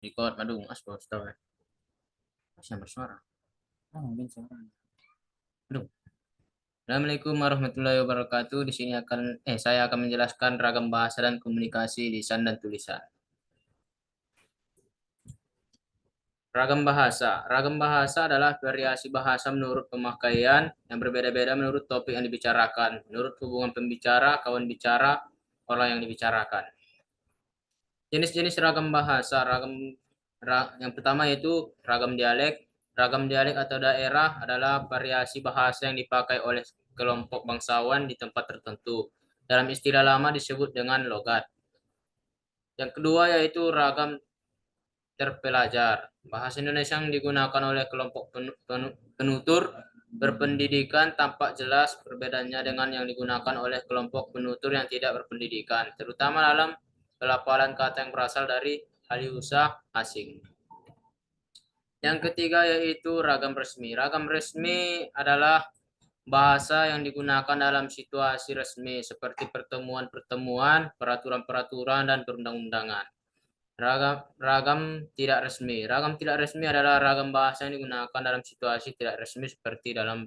Record madung aspal tahu. Masih bersuara. Mungkin sekarang. Aduh. Assalamualaikum warahmatullahi wabarakatuh. Di sini saya akan menjelaskan ragam bahasa dan komunikasi lisan dan tulisan. Ragam bahasa. Ragam bahasa adalah variasi bahasa menurut pemakaian yang berbeda-beda menurut topik yang dibicarakan, menurut hubungan pembicara, kawan bicara, orang yang dibicarakan. Jenis-jenis ragam bahasa. Yang pertama yaitu ragam dialek. Ragam dialek atau daerah adalah variasi bahasa yang dipakai oleh kelompok bangsawan di tempat tertentu. Dalam istilah lama disebut dengan logat. Yang kedua yaitu ragam terpelajar. Bahasa Indonesia yang digunakan oleh kelompok penutur berpendidikan tampak jelas perbedaannya dengan yang digunakan oleh kelompok penutur yang tidak berpendidikan, terutama dalam pelafalan kata yang berasal dari halieusa asing. Yang ketiga yaitu ragam resmi. Ragam resmi adalah bahasa yang digunakan dalam situasi resmi seperti pertemuan-pertemuan, peraturan-peraturan, dan perundang-undangan. Ragam tidak resmi. Ragam tidak resmi adalah ragam bahasa yang digunakan dalam situasi tidak resmi seperti dalam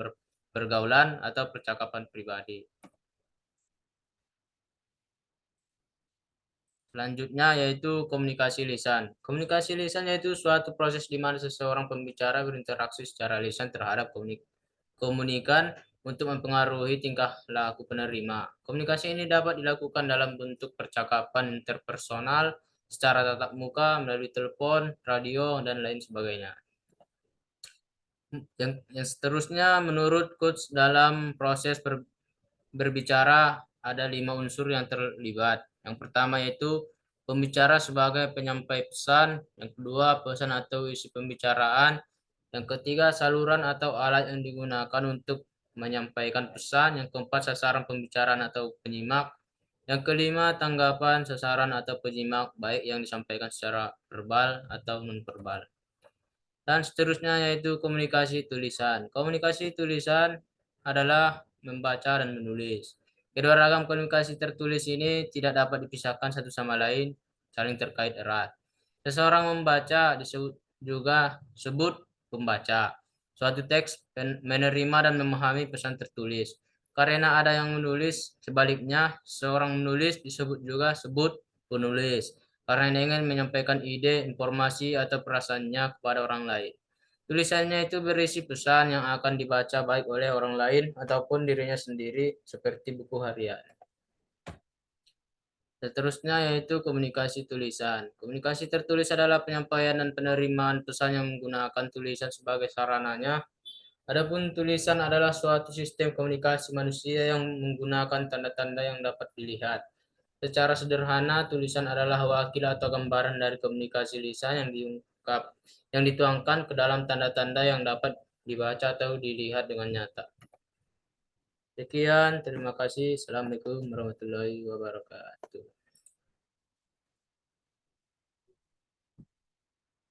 pergaulan atau percakapan pribadi. Selanjutnya yaitu komunikasi lisan. Komunikasi lisan yaitu suatu proses di mana seseorang pembicara berinteraksi secara lisan terhadap komunikan untuk mempengaruhi tingkah laku penerima. Komunikasi ini dapat dilakukan dalam bentuk percakapan interpersonal, secara tatap muka, melalui telepon, radio, dan lain sebagainya. Yang seterusnya, menurut coach dalam proses berbicara ada 5 unsur yang terlibat. Yang pertama yaitu pembicara sebagai penyampai pesan, yang kedua pesan atau isi pembicaraan, yang ketiga saluran atau alat yang digunakan untuk menyampaikan pesan, yang keempat sasaran pembicaraan atau penyimak, yang kelima tanggapan sasaran atau penyimak baik yang disampaikan secara verbal atau nonverbal. Dan seterusnya yaitu komunikasi tulisan. Komunikasi tulisan adalah membaca dan menulis. Kedua ragam komunikasi tertulis ini tidak dapat dipisahkan satu sama lain, saling terkait erat. Seseorang membaca disebut pembaca. Suatu teks menerima dan memahami pesan tertulis. Karena ada yang menulis, sebaliknya seorang menulis sebut penulis. Karena ingin menyampaikan ide, informasi, atau perasaannya kepada orang lain. Tulisannya itu berisi pesan yang akan dibaca baik oleh orang lain ataupun dirinya sendiri seperti buku harian. Seterusnya yaitu komunikasi tulisan. Komunikasi tertulis adalah penyampaian dan penerimaan pesan yang menggunakan tulisan sebagai sarananya. Adapun tulisan adalah suatu sistem komunikasi manusia yang menggunakan tanda-tanda yang dapat dilihat. Secara sederhana, tulisan adalah wakil atau gambaran dari komunikasi lisan yang dituangkan ke dalam tanda-tanda yang dapat dibaca atau dilihat dengan nyata. Sekian, terima kasih. Assalamualaikum warahmatullahi wabarakatuh.